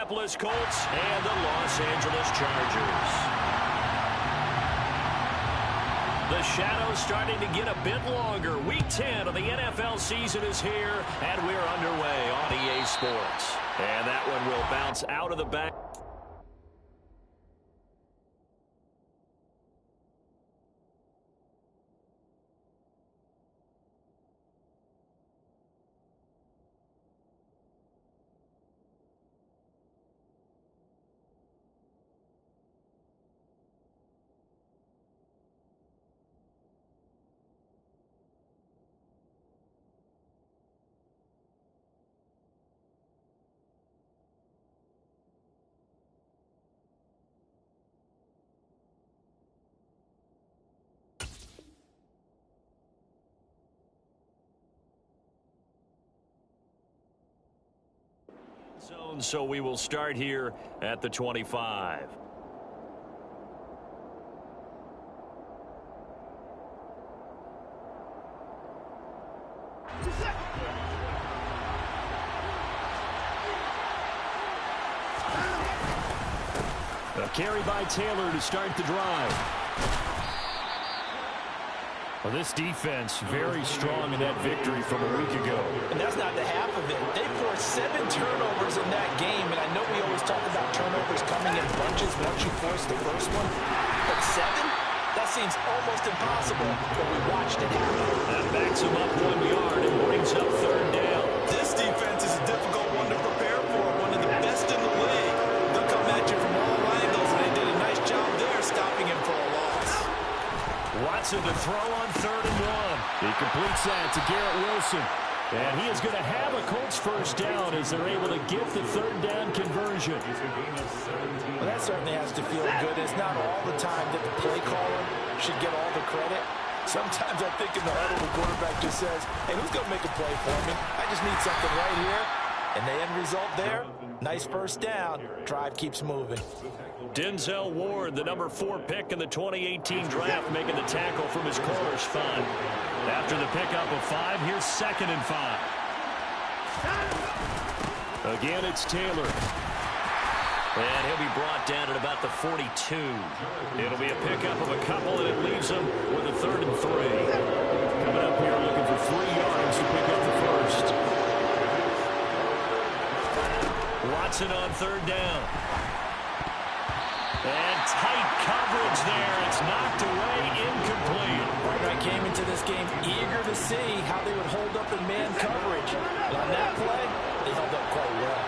Indianapolis Colts and the Los Angeles Chargers. The shadow's starting to get a bit longer. Week 10 of the NFL season is here, and we're underway on EA Sports. And that one will bounce out of the back. Zone, so we will start here at the 25. A carry by Taylor to start the drive. Well, this defense very strong in that victory from a week ago. And that's not the half of it. They forced 7 turnovers in that game, and I know we always talk about turnovers coming in bunches once you force the first one. But 7? That seems almost impossible, but we watched it happen. That backs him up 1 yard and brings up third down. This defense is a difficult one to prepare for, one of the best in the league. They'll come at you from all angles, and they did a nice job there stopping him for a loss. Watson to throw on 3rd and 1. He completes that to Garrett Wilson. And he is going to have a Colts first down as they're able to get the 3rd down conversion. Well, that certainly has to feel good. It's not all the time that the play caller should get all the credit. Sometimes I think in the huddle the quarterback just says, hey, who's going to make a play for me? I just need something right here. And the end result there, nice first down. Drive keeps moving. Denzel Ward, the number 4 pick in the 2018 draft, making the tackle from his corner spot. After the pickup of 5, here's 2nd and 5. Again, it's Taylor. And he'll be brought down at about the 42. It'll be a pickup of a couple, and it leaves him with a 3rd and 3. Coming up here looking for 3 yards to pick up the first. Watson on 3rd down. And tight coverage there. It's knocked away, incomplete. I came into this game eager to see how they would hold up in man coverage. And on that play, they held up quite well.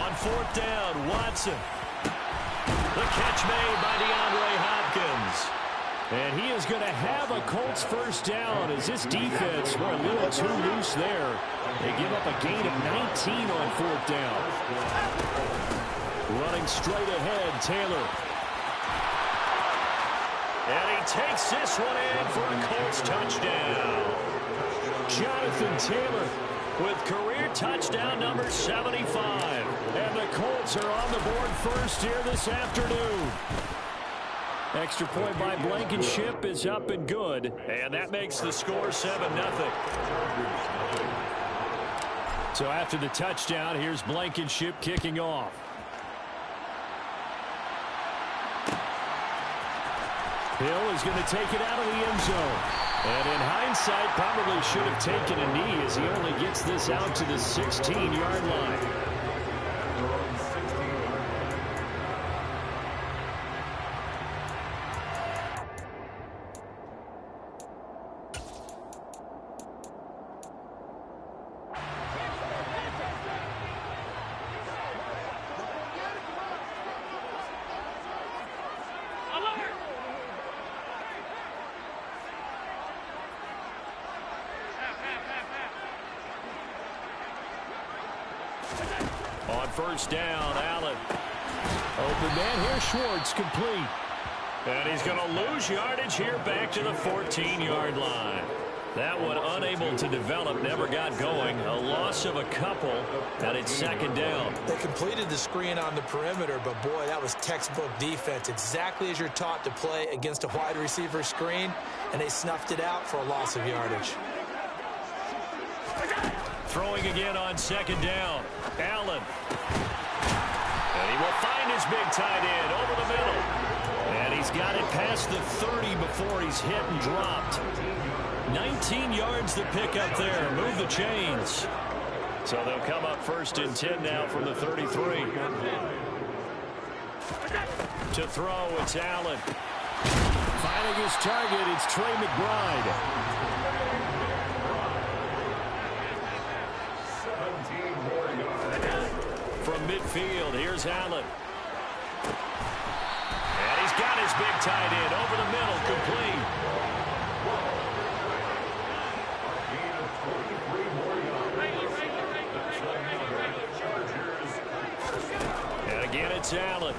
On 4th down, Watson. The catch made by DeAndre Hopkins. And he is going to have a Colts first down as this defense were a little too loose there. They give up a gain of 19 on 4th down. Running straight ahead, Taylor. And he takes this one in for a Colts touchdown. Jonathan Taylor with career touchdown number 75. And the Colts are on the board first here this afternoon. Extra point by Blankenship is up and good. And that makes the score 7-0. So after the touchdown, here's Blankenship kicking off. Hill is going to take it out of the end zone. And in hindsight, probably should have taken a knee as he only gets this out to the 16-yard line. On 1st down, Allen. Open man here, Schwartz, complete. And he's going to lose yardage here back to the 14-yard line. That one unable to develop, never got going. A loss of a couple, and it's 2nd down. They completed the screen on the perimeter, but boy, that was textbook defense. Exactly as you're taught to play against a wide receiver screen, and they snuffed it out for a loss of yardage. Throwing again on second down. Allen. And he will find his big tight end over the middle. And he's got it past the 30 before he's hit and dropped. 19 yards to pick up there. Move the chains. So they'll come up 1st and 10 now from the 33. To throw, it's Allen. Finding his target, it's Trey McBride. From midfield, here's Allen. And he's got his big tight end over the middle, complete. And again, it's Allen.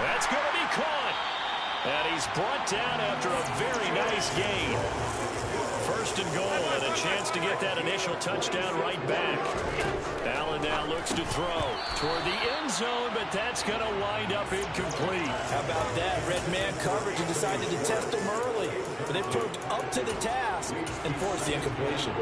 That's going to be caught. And he's brought down after a very nice gain. 1st and goal and a chance to get that initial touchdown right back. Allen now looks to throw toward the end zone, but that's going to wind up incomplete. How about that? Red man coverage and decided to test him early. But they proved up to the task and forced the incompletion.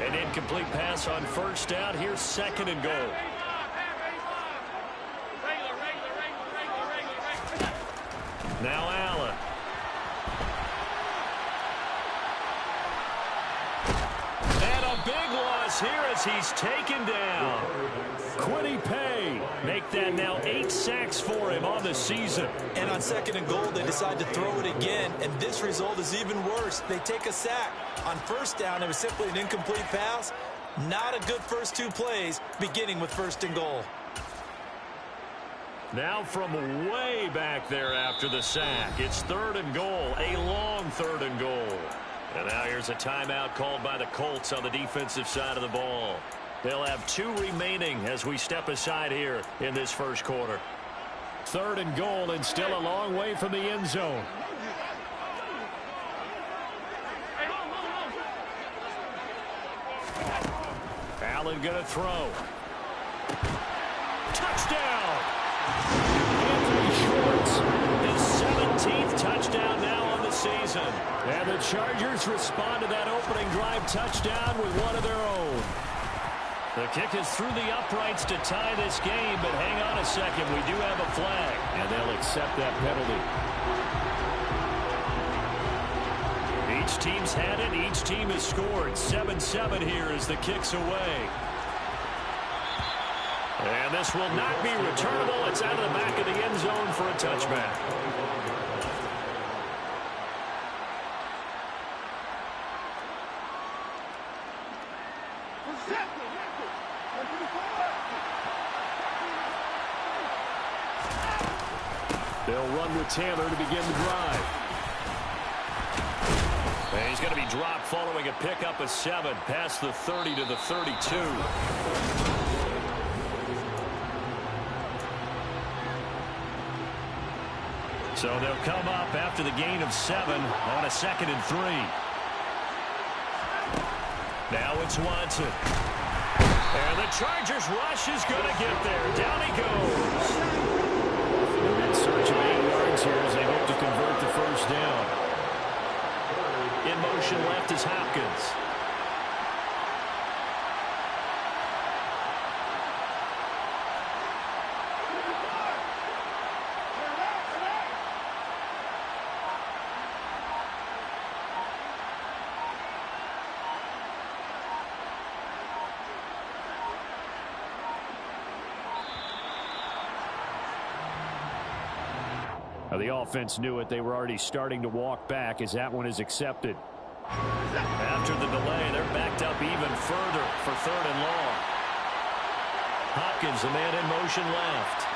An incomplete pass on 1st down. Here's 2nd and goal. Now Allen. And a big loss here as he's taken down. Quiddy Pay make that now 8 sacks for him on the season. And on 2nd and goal, they decide to throw it again, and this result is even worse. They take a sack. On 1st down, it was simply an incomplete pass. Not a good first 2 plays, beginning with 1st and goal. Now from way back there after the sack, it's 3rd and goal, a long 3rd and goal. And now here's a timeout called by the Colts on the defensive side of the ball. They'll have 2 remaining as we step aside here in this 1st quarter. 3rd and goal and still a long way from the end zone. Allen going to throw. Touchdown! Anthony Schwartz, his 17th touchdown now on the season. And the Chargers respond to that opening drive touchdown with one of their own. The kick is through the uprights to tie this game, but hang on a second, we do have a flag. And they'll accept that penalty. Each team's had it, each team has scored. 7-7 here as the kick's away. And this will not be returnable. It's out of the back of the end zone for a touchback. They'll run with Taylor to begin the drive. And he's going to be dropped following a pickup of 7 past the 30 to the 32. So they'll come up after the gain of 7 on a 2nd and 3. Now it's Watson. And the Chargers rush is going to get there. Down he goes. In search of 8 yards here as they hope to convert the 1st down. In motion left is Hopkins. The offense knew it. They were already starting to walk back as that one is accepted. After the delay, they're backed up even further for 3rd and long. Hopkins, the man in motion left.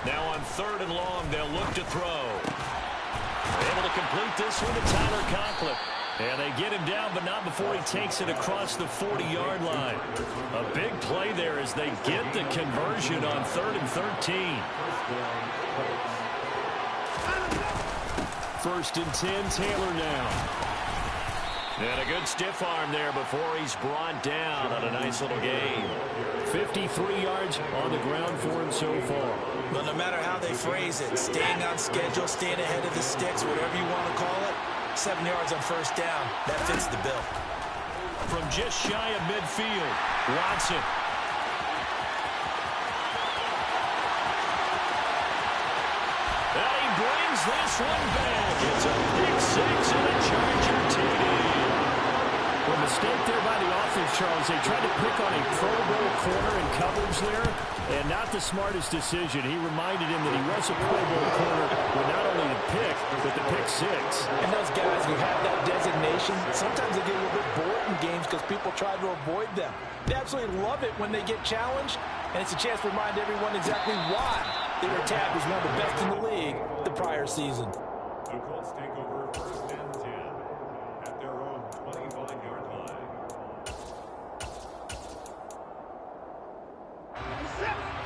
Now on 3rd and long, they'll look to throw. Able to complete this one to Tyler Conklin. And they get him down, but not before he takes it across the 40-yard line. A big play there as they get the conversion on 3rd and 13. 1st and 10, Taylor now. And a good stiff arm there before he's brought down on a nice little gain. 53 yards on the ground for him so far. Well, no matter how they phrase it, staying on schedule, staying ahead of the sticks, whatever you want to call it, 7 yards on 1st down, that fits the bill. From just shy of midfield, Watson. And he brings this one back. It's a pick 6 and a Charger TD. A mistake there by the offense, Charles. They tried to pick on a Pro Bowl corner in coverage there, and not the smartest decision. He reminded him that he was a Pro Bowl corner with not only the pick, but the pick 6. And those guys who have that designation, sometimes they get a little bit bored in games because people try to avoid them. They absolutely love it when they get challenged, and it's a chance to remind everyone exactly why they were tabbed as one of the best in the league the prior season. The Colts take over 1st and 10 at their own 25-yard line.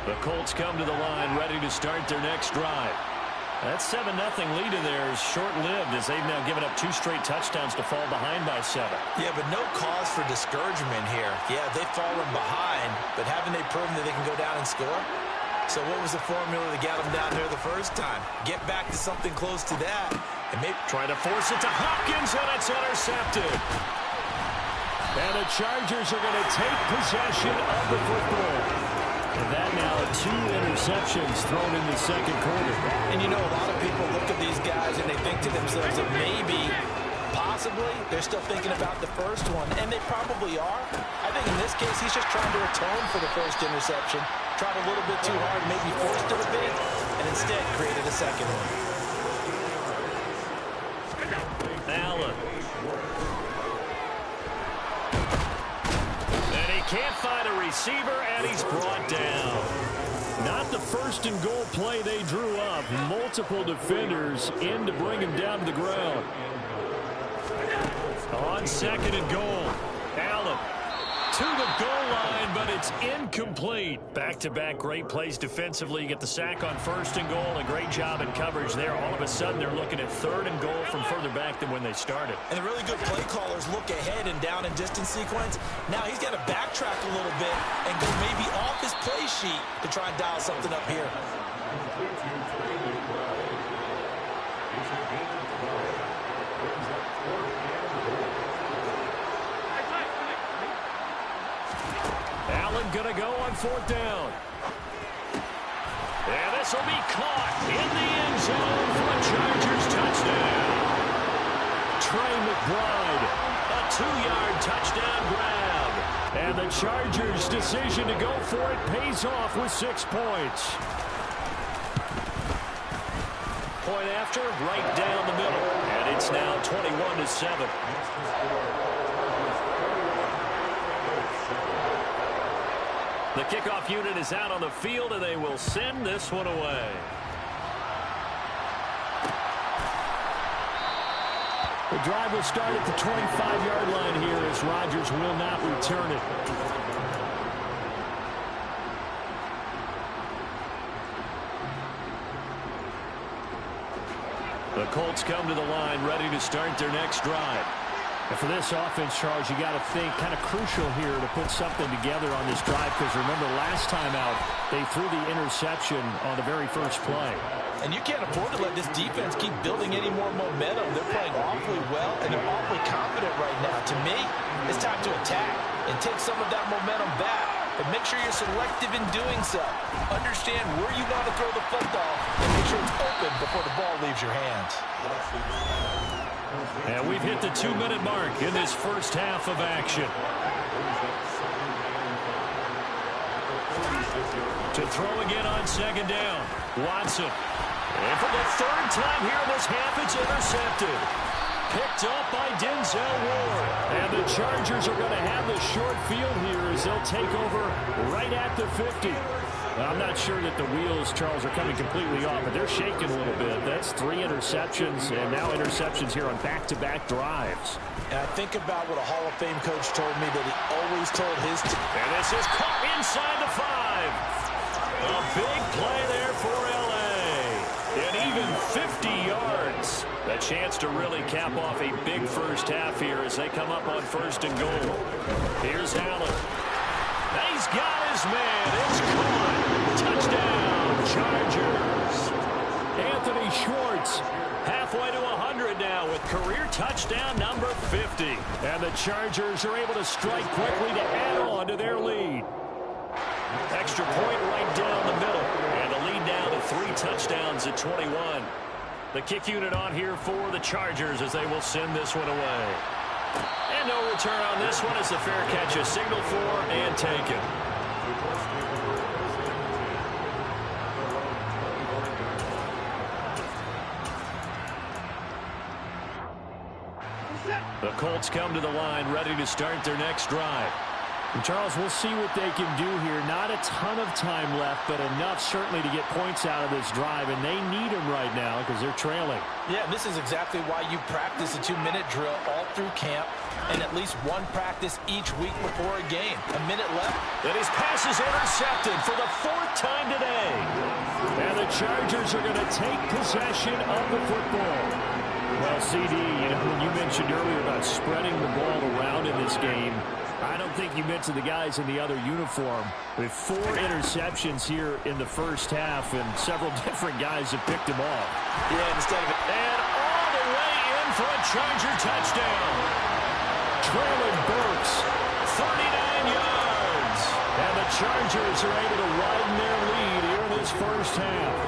The Colts come to the line ready to start their next drive. That 7-0 lead of theirs short-lived as they've now given up 2 straight touchdowns to fall behind by 7. Yeah, but no cause for discouragement here. Yeah, they've fallen behind, but haven't they proven that they can go down and score? So what was the formula that got them down there the first time? Get back to something close to that. And maybe try to force it to Hopkins, and it's intercepted. And the Chargers are going to take possession of the football. And that now 2 interceptions thrown in the second quarter. And you know, a lot of people look at these guys and they think to themselves that maybe, possibly, they're still thinking about the first one. And they probably are. I think in this case, he's just trying to atone for the first interception. Tried a little bit too hard, maybe forced it a bit, and instead created a second one. Allen. And he can't find a receiver, and he's brought down. Not the 1st and goal play they drew up. Multiple defenders in to bring him down to the ground. On 2nd and goal, Allen to the goal line, but it's incomplete. Back-to-back great plays defensively. You get the sack on 1st and goal. A great job in coverage there. All of a sudden, they're looking at 3rd and goal from further back than when they started. And the really good play callers look ahead and down and distance sequence. Now he's got to backtrack a little bit and go maybe off his play sheet to try and dial something up here. Allen gonna go on 4th down. And this will be caught in the end zone for a Chargers touchdown. Trey McBride, a 2-yard touchdown grab. And the Chargers' decision to go for it pays off with 6 points. Point after, right down the middle. And it's now 21-7. The kickoff unit is out on the field, and they will send this one away. The drive will start at the 25-yard line here as Rodgers will not return it. The Colts come to the line ready to start their next drive. And for this offense, Charles, you got to think kind of crucial here to put something together on this drive, because remember last time out, they threw the interception on the very first play. And you can't afford to let this defense keep building any more momentum. They're playing awfully well, and they're awfully confident right now. To me, it's time to attack and take some of that momentum back. But make sure you're selective in doing so. Understand where you want to throw the football, and make sure it's open before the ball leaves your hands. And we've hit the 2-minute mark in this first half of action. To throw again on 2nd down, Watson. And for the 3rd time here in this half, it's intercepted. Picked up by Denzel Ward. And the Chargers are going to have the short field here as they'll take over right at the 50. I'm not sure that the wheels, Charles, are coming completely off, but they're shaking a little bit. That's 3 interceptions, and now interceptions here on back-to-back drives. And I think about what a Hall of Fame coach told me that he always told his team. And this is caught inside the 5. A big play there for L.A. And even 50 yards. A chance to really cap off a big first half here as they come up on 1st and goal. Here's Allen. He's got his man. It's caught. Touchdown, Chargers. Anthony Schwartz halfway to 100 now with career touchdown number 50. And the Chargers are able to strike quickly to add on to their lead. Extra point right down the middle. And the lead down to 3 touchdowns at 21. The kick unit on here for the Chargers as they will send this one away. And no return on this one as the fair catch is signaled for and taken. The Colts come to the line ready to start their next drive. And Charles, we'll see what they can do here. Not a ton of time left, but enough certainly to get points out of this drive, and they need them right now because they're trailing. Yeah, this is exactly why you practice a 2-minute drill all through camp and at least one practice each week before a game. A minute left. And his pass is intercepted for the 4th time today. And the Chargers are going to take possession of the football. Well, CD, when you mentioned earlier about spreading the ball around in this game, I don't think you mentioned the guys in the other uniform. With 4 interceptions here in the first half, and several different guys have picked them off. Yeah, instead of it. And all the way in for a Charger touchdown. Traylon Burks, 39 yards. And the Chargers are able to widen their lead here in this first half.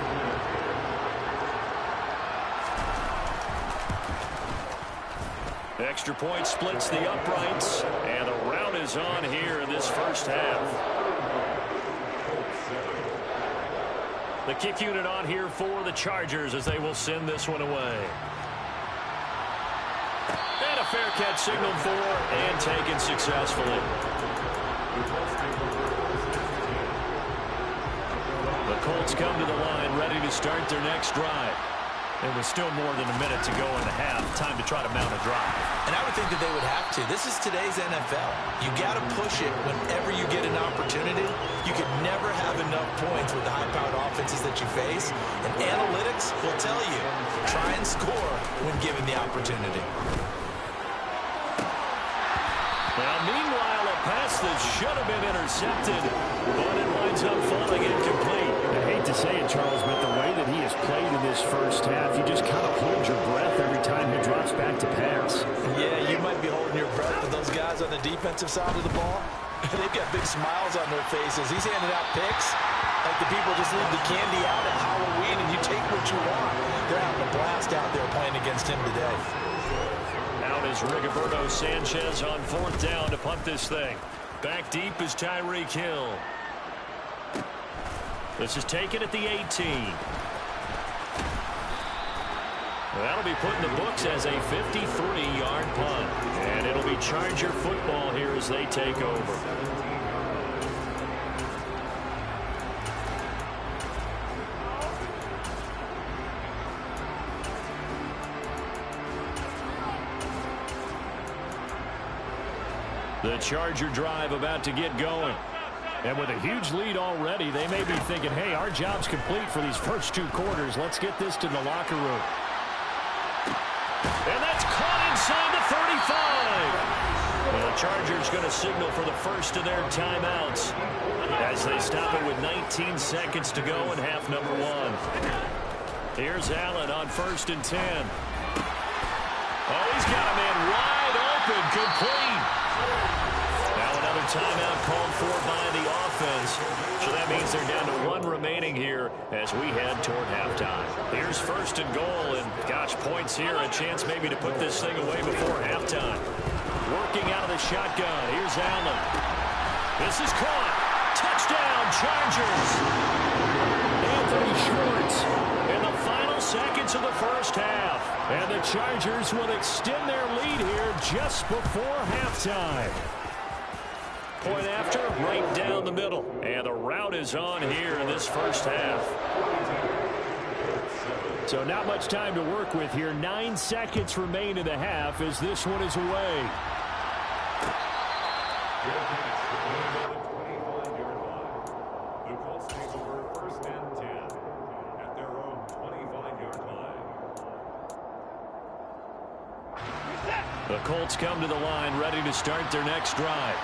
Extra point splits the uprights, and the route is on here in this first half. The kick unit on here for the Chargers as they will send this one away. And a fair catch signaled for and taken successfully. The Colts come to the line ready to start their next drive. There was still more than a minute to go in the half. Time to try to mount a drive. And I would think that they would have to. This is today's NFL. You got to push it whenever you get an opportunity. You can never have enough points with the high-powered offenses that you face. And analytics will tell you, try and score when given the opportunity. Now, meanwhile, a pass that should have been intercepted, but it winds up falling incomplete. I hate to say it, Charles, but the way that he has played in this first half, you just kind of hold your breath every time he drops back to pass. Yeah, you might be holding your breath, but those guys on the defensive side of the ball, they've got big smiles on their faces. He's handing out picks like the people just leave the candy out at Halloween, and you take what you want. They're having a blast out there playing against him today. Out is Rigoberto Sanchez on 4th down to punt this thing. Back deep is Tyreek Hill. This is taken at the 18. That'll be put in the books as a 53-yard punt. And it'll be Charger football here as they take over. The Charger drive about to get going. And with a huge lead already, they may be thinking, hey, our job's complete for these first 2 quarters. Let's get this to the locker room. And that's caught inside the 35. And the Chargers going to signal for the first of their timeouts as they stop it with 19 seconds to go in half number 1. Here's Allen on 1st and 10. Oh, he's got a man wide open, complete. Now another timeout called for by the offense. So that means they're down to 1 remaining here as we head toward halftime. Here's 1st and goal, and gosh, points here. A chance maybe to put this thing away before halftime. Working out of the shotgun. Here's Allen. This is caught. Touchdown, Chargers. Anthony Schwartz in the final seconds of the first half. And the Chargers will extend their lead here just before halftime. Point after, right down the middle. And the route is on here in this first half. So not much time to work with here. 9 seconds remain in the half as this one is away. The Colts take over 1st and 10 at their own 25-yard line. The Colts come to the line ready to start their next drive.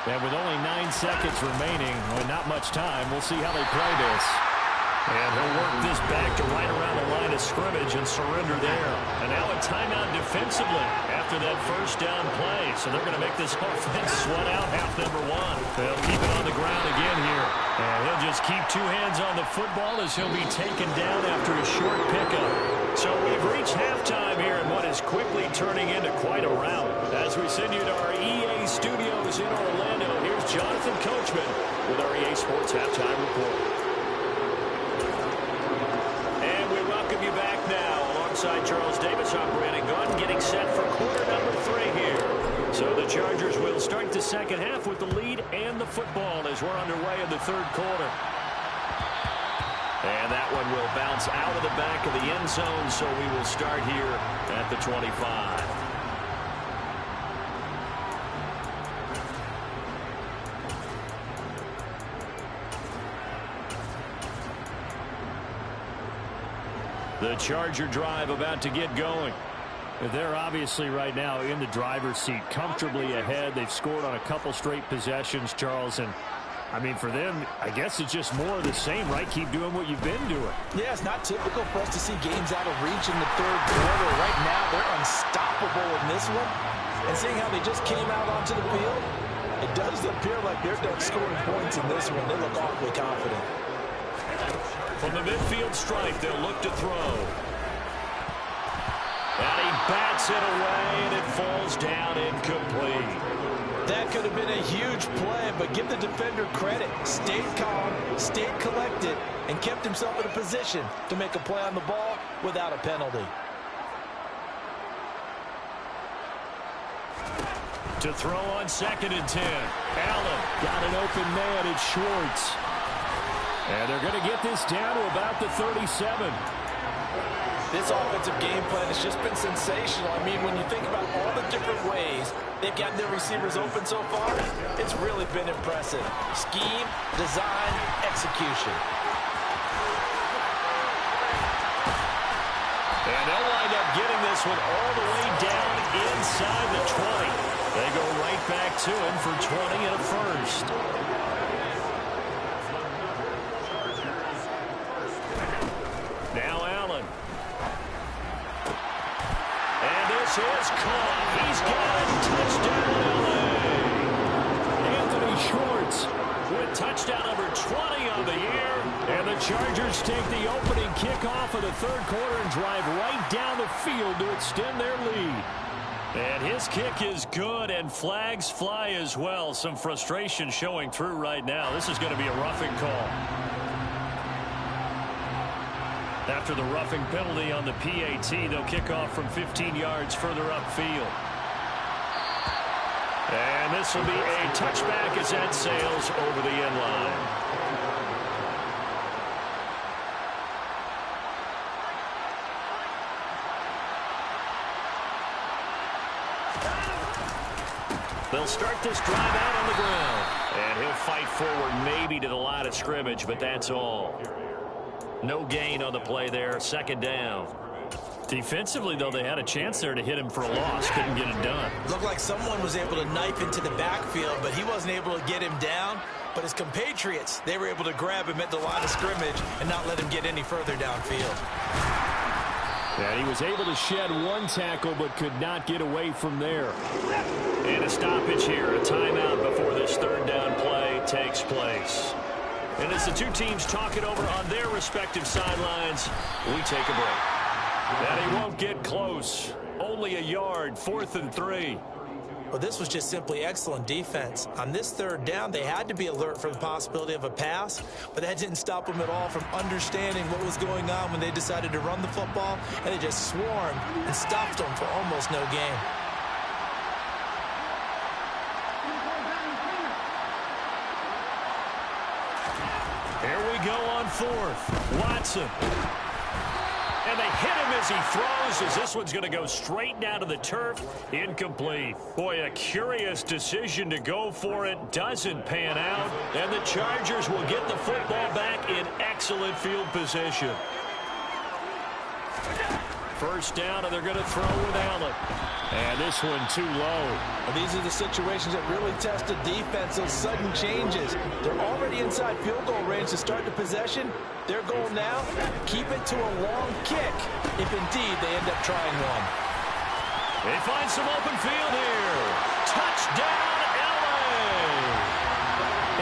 And with only 9 seconds remaining, well, not much time, we'll see how they play this. And he'll work this back to right around the line of scrimmage and surrender there. And now a timeout defensively after that first down play. So they're going to make this offense sweat out half number one. They'll keep it on the ground again here. And he'll just keep 2 hands on the football as he'll be taken down after a short pickup. So we've reached halftime here in what is quickly turning into quite a rout. As we send you to our EA studios in Orlando, here's Jonathan Coachman with our EA Sports Halftime Report. You back now alongside Charles Davis. I'm Brandon Gaudin getting set for quarter number 3 here. So the Chargers will start the second half with the lead and the football as we're underway in the third quarter. And that one will bounce out of the back of the end zone, so we will start here at the 25. The Charger drive about to get going. They're obviously right now in the driver's seat, comfortably ahead. They've scored on a couple straight possessions, Charles. And, I mean, for them, I guess it's just more of the same, right? Keep doing what you've been doing. Yeah, it's not typical for us to see games out of reach in the third quarter. Right now, they're unstoppable in this one. And seeing how they just came out onto the field, it does appear like they're done scoring points in this one. They look awfully confident. From the midfield stripe, they'll look to throw. And he bats it away, and it falls down incomplete. That could have been a huge play, but give the defender credit. Stayed calm, stayed collected, and kept himself in a position to make a play on the ball without a penalty. To throw on 2nd and 10. Allen got an open man. It's Schwartz. And they're going to get this down to about the 37. This offensive game plan has just been sensational. I mean, when you think about all the different ways they've gotten their receivers open so far, it's really been impressive. Scheme, design, execution. And they'll wind up getting this one all the way down inside the 20. They go right back to him for 20 and a first. Now Allen. And this is caught. He's got it. Touchdown, LA. Anthony Schwartz with touchdown number 20 on the year. And the Chargers take the opening kickoff of the third quarter and drive right down the field to extend their lead. And his kick is good, and flags fly as well. Some frustration showing through right now. This is going to be a roughing call. After the roughing penalty on the PAT, they'll kick off from 15 yards further upfield. And this will be a touchback as that sails over the end line. They'll start this drive out on the ground. And he'll fight forward maybe to the line of scrimmage, but that's all. No gain on the play there, 2nd down. Defensively, though, they had a chance there to hit him for a loss. Couldn't get it done. Looked like someone was able to knife into the backfield, but he wasn't able to get him down. But his compatriots, they were able to grab him at the line of scrimmage and not let him get any further downfield. And he was able to shed one tackle, but could not get away from there. And a stoppage here, a timeout before this 3rd down play takes place. And as the two teams talk it over on their respective sidelines, we take a break. And he won't get close. Only a yard, 4th and 3. Well, this was just simply excellent defense. On this 3rd down, they had to be alert for the possibility of a pass, but that didn't stop them at all from understanding what was going on when they decided to run the football, and they just swarmed and stopped them for almost no gain. Here we go on 4th. Watson. And they hit him as he throws, as this one's going to go straight down to the turf. Incomplete. Boy, a curious decision to go for it. Doesn't pan out. And the Chargers will get the football back in excellent field position. first down, and they're going to throw with Allen. And this one too low. Well, these are the situations that really test the defense, those sudden changes. They're already inside field goal range to start the possession. Their goal now, keep it to a long kick, if indeed they end up trying one. They find some open field here. Touchdown, LA!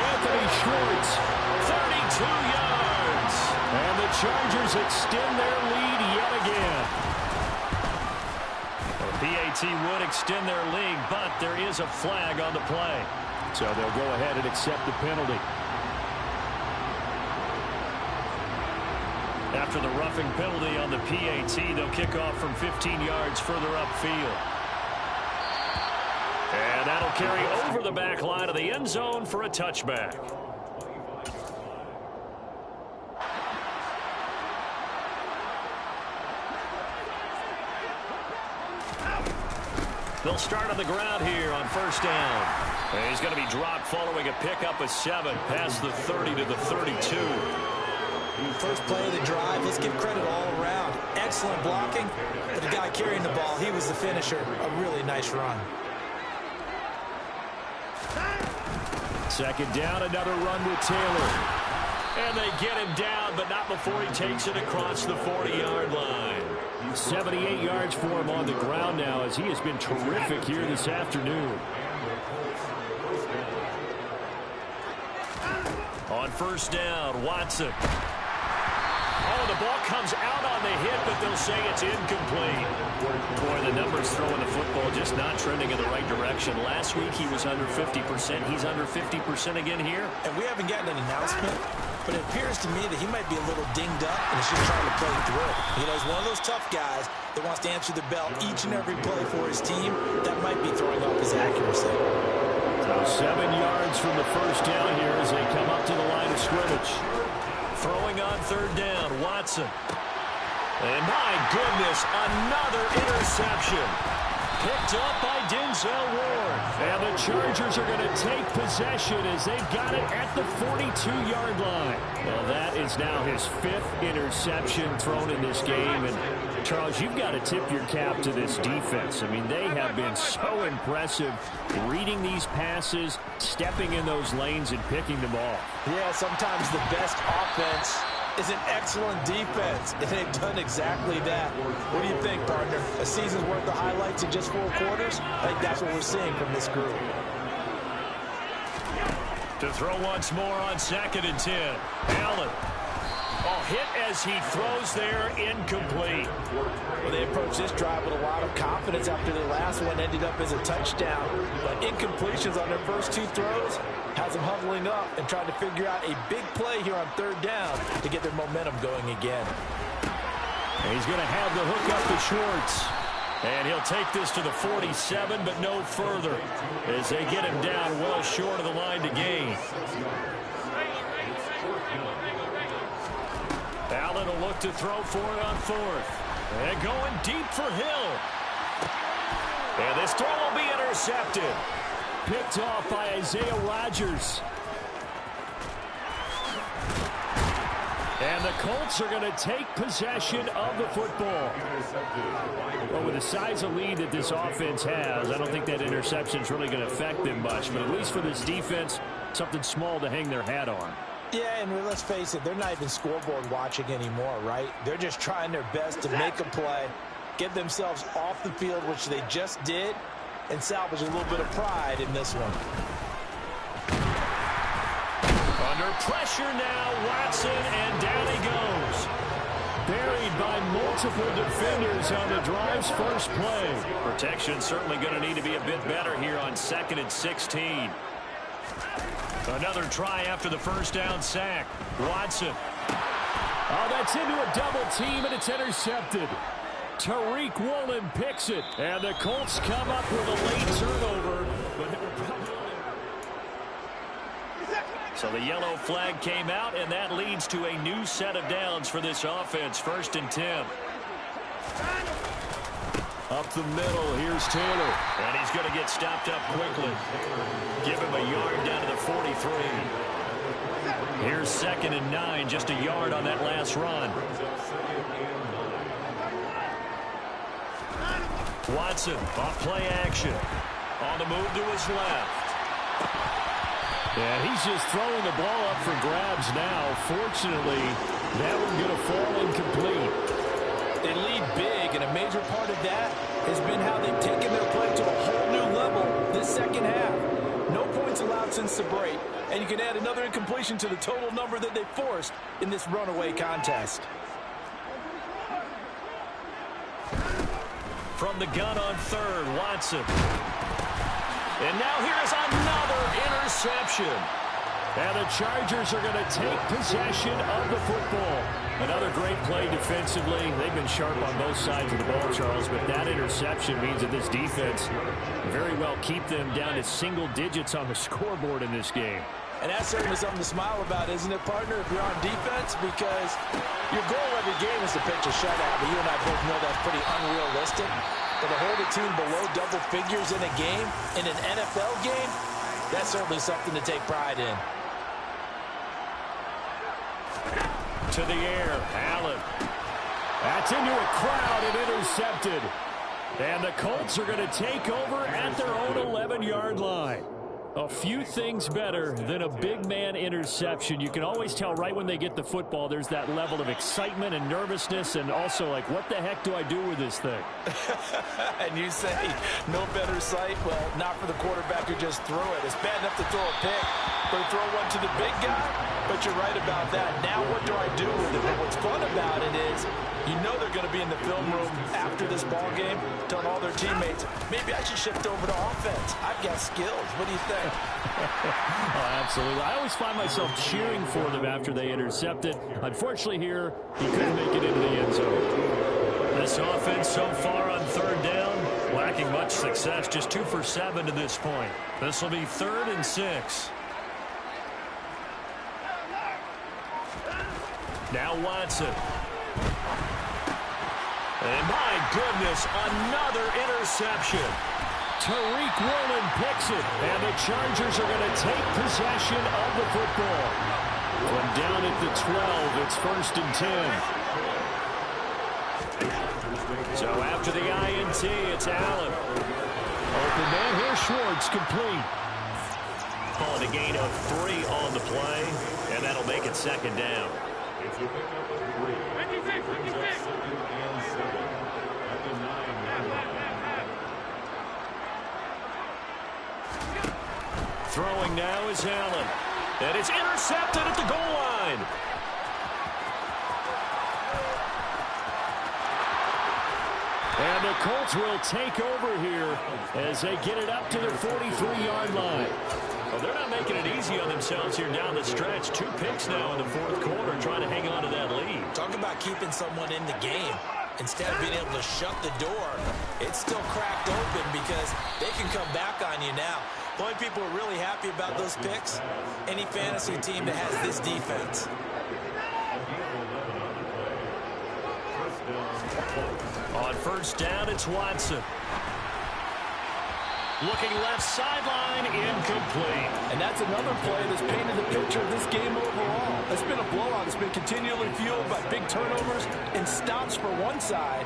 Anthony Schwartz, 32 yards. And the Chargers extend their lead yet again. The PAT would extend their lead, but there is a flag on the play. So they'll go ahead and accept the penalty. After the roughing penalty on the PAT, they'll kick off from 15 yards further upfield. And that'll carry over the back line of the end zone for a touchback. They'll start on the ground here on first down. And he's going to be dropped following a pickup of 7 past the 30 to the 32. First play of the drive, let's give credit all around. Excellent blocking, but the guy carrying the ball, he was the finisher. A really nice run. Second down, another run with Taylor. And they get him down, but not before he takes it across the 40-yard line. 78 yards for him on the ground now, as he has been terrific here this afternoon. On first down, Watson. Oh, the ball comes out on the hit, but they'll say it's incomplete. Boy, the numbers throwing the football just not trending in the right direction. Last week he was under 50%. He's under 50% again here. And we haven't gotten an announcement, but it appears to me that he might be a little dinged up and is just trying to play through. You know, he's one of those tough guys that wants to answer the bell each and every play for his team. That might be throwing off his accuracy. So 7 yards from the first down here as they come up to the line of scrimmage. Throwing on third down, Watson. And my goodness, another interception. Picked up by Denzel Ward. And the Chargers are going to take possession as they've got it at the 42-yard line. Well, that is now his 5th interception thrown in this game. And, Charles, you've got to tip your cap to this defense. I mean, they have been so impressive reading these passes, stepping in those lanes, and picking them off. Yeah, sometimes the best offense is an excellent defense, and they've done exactly that. What do you think, partner? A season's worth of highlights in just 4 quarters? I think that's what we're seeing from this group. To throw once more on 2nd and 10. Allen. Oh, hit as he throws there, incomplete. Well, they approached this drive with a lot of confidence after their last one ended up as a touchdown. But incompletions on their first 2 throws has them huddling up and trying to figure out a big play here on third down to get their momentum going again. And he's going to have the hook up to Schwartz. And he'll take this to the 47, but no further as they get him down well short of the line to gain. Allen will look to throw for it on 4th. And going deep for Hill. And this throw will be intercepted. Picked off by Isaiah Rodgers. And the Colts are going to take possession of the football. Well, with the size of lead that this offense has, I don't think that interception is really going to affect them much. But at least for this defense, something small to hang their hat on. Yeah, and let's face it, they're not even scoreboard watching anymore, right? They're just trying their best to make a play, get themselves off the field, which they just did, and salvage a little bit of pride in this one. Under pressure now, Watson, and down he goes. Buried by multiple defenders on the drive's first play. Protection certainly going to need to be a bit better here on 2nd and 16. Another try after the first down sack. Watson. Oh, that's into a double team, and it's intercepted. Tariq Woolen picks it, and the Colts come up with a late turnover. So the yellow flag came out, and that leads to a new set of downs for this offense. 1st and 10. Up the middle, here's Taylor. And he's going to get stopped up quickly. Give him a yard down to the 43. Here's 2nd and 9, just a yard on that last run. Watson off play action. On the move to his left. Yeah, he's just throwing the ball up for grabs now. Fortunately, that one going to fall incomplete. They lead big, and a major part of that has been how they've taken their play to a whole new level this second half. No points allowed since the break, and you can add another incompletion to the total number that they forced in this runaway contest. From the gun on third, Watson. And now here's another interception. And the Chargers are going to take possession of the football. Another great play defensively. They've been sharp on both sides of the ball, Charles, but that interception means that this defense very well keep them down to single digits on the scoreboard in this game. And that's certainly something to smile about, isn't it, partner, if you're on defense? Because your goal every game is to pitch a shutout, but you and I both know that's pretty unrealistic. But to hold a team below double figures in a game, in an NFL game, that's certainly something to take pride in. To the air, Allen. That's into a crowd and intercepted. And the Colts are going to take over at their own 11-yard line. A few things better than a big man interception. You can always tell right when they get the football, there's that level of excitement and nervousness, and also like, what the heck do I do with this thing? And you say, no better sight? Well, not for the quarterback who just threw it. It's bad enough to throw a pick, but to throw one to the big guy? But you're right about that. Now what do I do with it? But what's fun about it is, you know they're going to be in the film room after this ball game, telling all their teammates, maybe I should shift over to offense. I've got skills. What do you think? Oh, absolutely. I always find myself cheering for them after they intercept it. Unfortunately here, he couldn't make it into the end zone. This offense so far on third down, lacking much success, just 2 for 7 to this point. This will be 3rd and 6. Now Watson. And my goodness, another interception. Tariq Woolen picks it, and the Chargers are going to take possession of the football. From down at the 12, it's 1st and 10. So after the INT, it's Allen. Open man here, Schwartz, complete. Calling a gain of 3 on the play, and that'll make it 2nd down. If you pick up a 3, 26. At the 9-yard line. Throwing now is Allen. And it's intercepted at the goal line. And the Colts will take over here as they get it up to their 43-yard line. Well, they're not making it easy on themselves here down the stretch. 2 picks now in the 4th quarter trying to hang on to that lead. Talk about keeping someone in the game. Instead of being able to shut the door, it's still cracked open because they can come back on you now. The only people who are really happy about those picks, any fantasy team that has this defense. On 1st down, it's Watson. Looking left sideline, incomplete. And that's another play that's painted the picture of this game overall. It's been a blowout. It's been continually fueled by big turnovers and stops for one side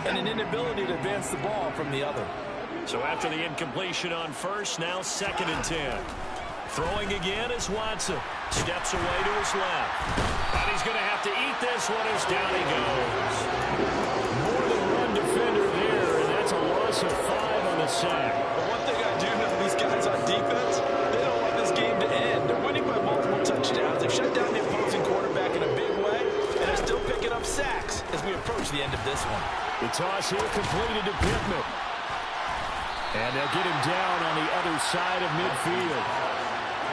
and an inability to advance the ball from the other. So after the incompletion on 1st, now 2nd and 10. Throwing again is Watson. Steps away to his left. And he's going to have to eat this one as down he goes. More than one defender there, and that's a loss of 5 on the sack. But one thing I do know, these guys on defense, they don't want this game to end. They're winning by multiple touchdowns. They've shut down the opposing quarterback in a big way, and they're still picking up sacks as we approach the end of this one. The toss here completed to Pittman. And they'll get him down on the other side of midfield.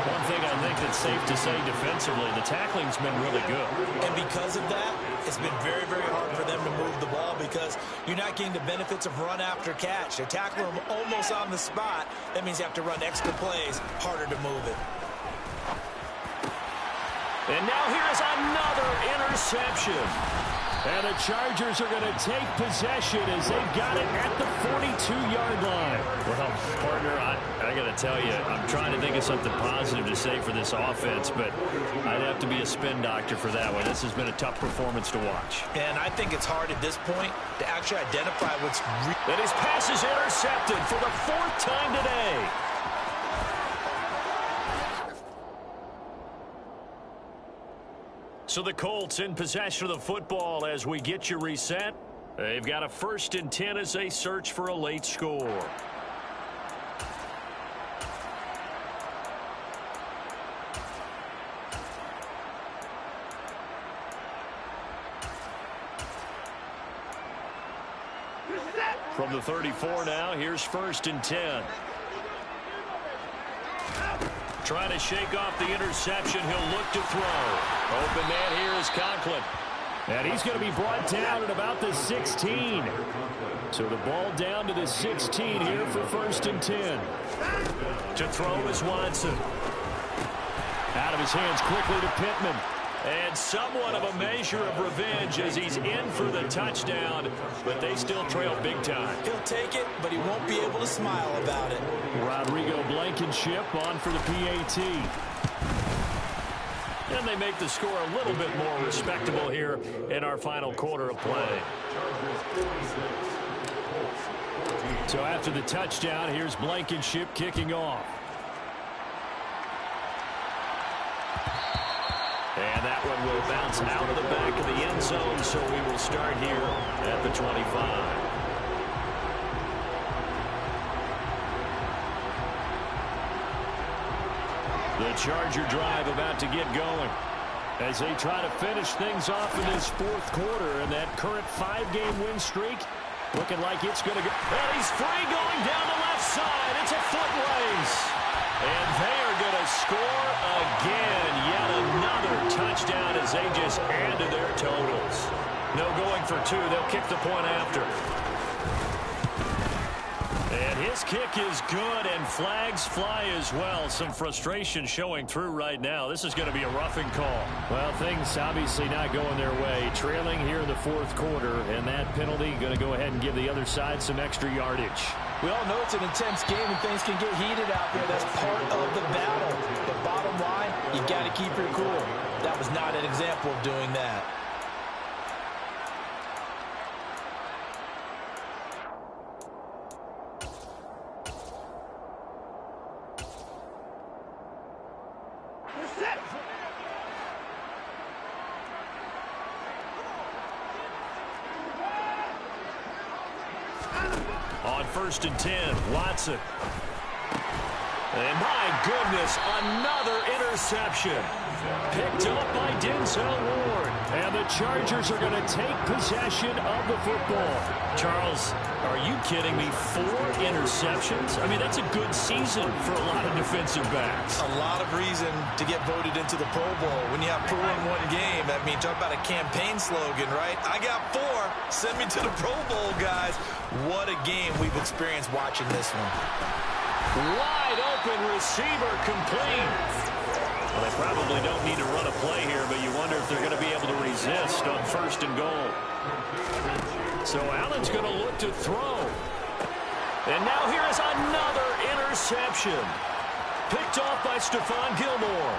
One thing I think that's safe to say defensively, the tackling's been really good. And because of that, it's been very, very hard for them to move the ball because you're not getting the benefits of run after catch. They're tackling them almost on the spot. That means you have to run extra plays, harder to move it. And now here's another interception. And the Chargers are going to take possession as they've got it at the 42-yard line. Well, partner, I I got to tell you, I'm trying to think of something positive to say for this offense, but I'd have to be a spin doctor for that one. This has been a tough performance to watch. And I think it's hard at this point to actually identify what's And his pass is intercepted for the 4th time today. So the Colts in possession of the football as we get you reset. They've got a 1st and 10 as they search for a late score. From the 34 now, here's 1st and 10. Trying to shake off the interception. He'll look to throw. Open man here is Conklin. And he's going to be brought down at about the 16. So the ball down to the 16 here for 1st and 10. To throw is Watson. Out of his hands quickly to Pittman. And somewhat of a measure of revenge as he's in for the touchdown, but they still trail big time. He'll take it, but he won't be able to smile about it. Rodrigo Blankenship on for the PAT. And they make the score a little bit more respectable here in our final quarter of play. So after the touchdown, here's Blankenship kicking off. And that one will bounce out of the back of the end zone, so we will start here at the 25. The Charger drive about to get going as they try to finish things off in this 4th quarter, and that current 5-game win streak looking like it's going to go. And he's free going down the left side. It's a foot race. And they are going to score again. Yet another touchdown as they just add to their totals. No going for 2. They'll kick the point after. And his kick is good, and flags fly as well. Some frustration showing through right now. This is going to be a roughing call. Well, things obviously not going their way. Trailing here in the 4th quarter, and that penalty going to go ahead and give the other side some extra yardage. We all know it's an intense game and things can get heated out there. That's part of the battle. But bottom line, you got to keep your cool. That was not an example of doing that. On 1st and 10, Watson. And my goodness, another interception. Picked up by Denzel Ward. And the Chargers are going to take possession of the football. Charles, are you kidding me? 4 interceptions? I mean, that's a good season for a lot of defensive backs. A lot of reason to get voted into the Pro Bowl. When you have 4 in one game, that means talk about a campaign slogan, right? I got 4. Send me to the Pro Bowl, guys. What a game we've experienced watching this one. Wide open receiver complete. Well, they probably don't need to run a play here, but you wonder if they're going to be able to resist on 1st and goal. So Allen's going to look to throw. And now here is another interception. Picked off by Stephon Gilmore.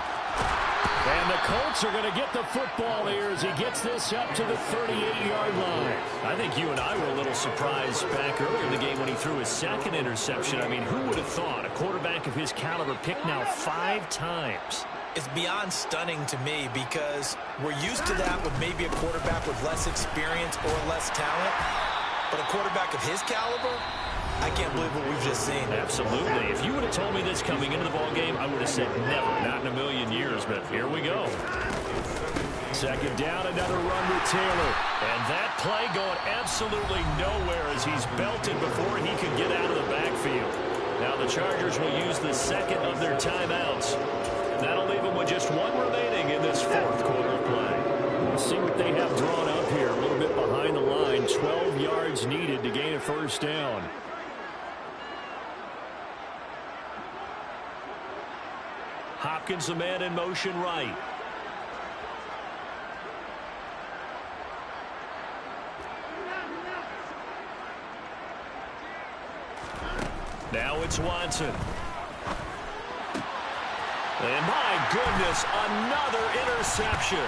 And the Colts are going to get the football here as he gets this up to the 38-yard line. I think you and I were a little surprised back earlier in the game when he threw his 2nd interception. I mean, who would have thought a quarterback of his caliber picked now 5 times? It's beyond stunning to me because we're used to that with maybe a quarterback with less experience or less talent. But a quarterback of his caliber, I can't believe what we've just seen. Absolutely. If you would have told me this coming into the ballgame, I would have said never, not in a million years, but here we go. 2nd down, another run with Taylor. And that play going absolutely nowhere as he's belted before he could get out of the backfield. Now the Chargers will use the 2nd of their timeouts. That'll leave them with just 1 remaining in this 4th quarter of play. We'll see what they have drawn up here. A little bit behind the line. 12 yards needed to gain a 1st down. Hopkins, the man in motion right. Now it's Watson. And my goodness, another interception.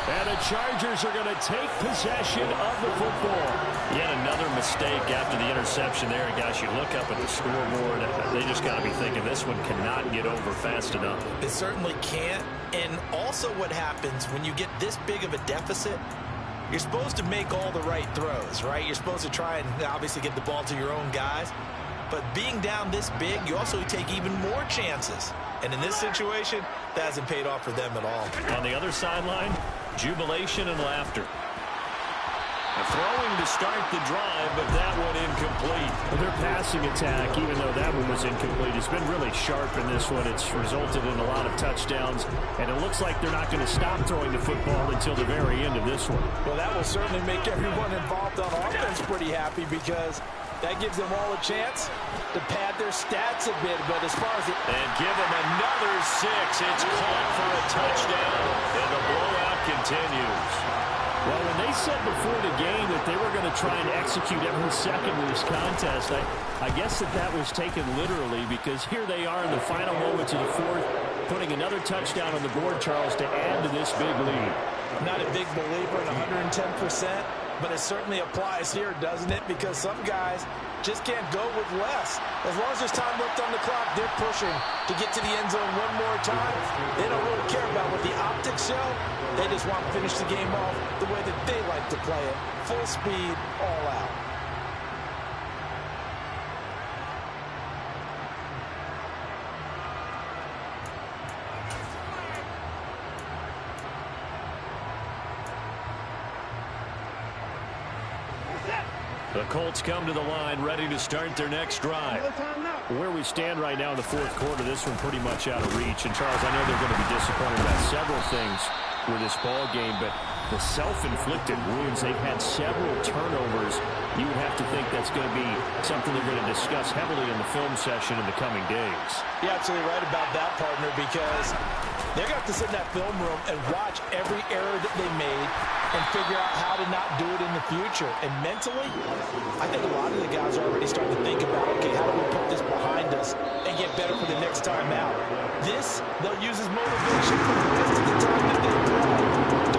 And the Chargers are going to take possession of the football. Yet another mistake after the interception there. And guys, you look up at the scoreboard, they just got to be thinking this one cannot get over fast enough. It certainly can't. And also what happens when you get this big of a deficit, you're supposed to make all the right throws, right? You're supposed to try and obviously get the ball to your own guys. But being down this big, you also take even more chances. And in this situation, that hasn't paid off for them at all. On the other sideline, jubilation and laughter. Throwing to start the drive, but that one incomplete. Their passing attack, even though that one was incomplete, has been really sharp in this one. It's resulted in a lot of touchdowns, and it looks like they're not going to stop throwing the football until the very end of this one. Well, that will certainly make everyone involved on offense pretty happy because that gives them all a chance to pad their stats a bit. But as far as it... And give them another 6. It's caught for a touchdown, and the blowout continues. Well, when they said before the game that they were going to try and execute every second of this contest, I guess that was taken literally, because here they are in the final moments of the fourth, putting another touchdown on the board, Charles, to add to this big lead. I'm not a big believer in 110%, but it certainly applies here, doesn't it? Because some guys just can't go with less. As long as there's time left on the clock, they're pushing to get to the end zone one more time. They don't really care about what the optics show. They just want to finish the game off the way that they like to play it. Full speed, all out. The Colts come to the line, ready to start their next drive. Where we stand right now in the fourth quarter, this one pretty much out of reach. And, Charles, I know they're going to be disappointed about several things with this ball game, but the self-inflicted wounds, they've had several turnovers. You would have to think that's going to be something they're going to discuss heavily in the film session in the coming days. You're absolutely right about that, partner, because they're going to have to sit in that film room and watch every error that they made and figure out how to not do it in the future. And mentally, I think a lot of the guys are already starting to think about, okay, how do we put this behind us and get better for the next time out? This, they'll use as motivation for the rest of the time that they play.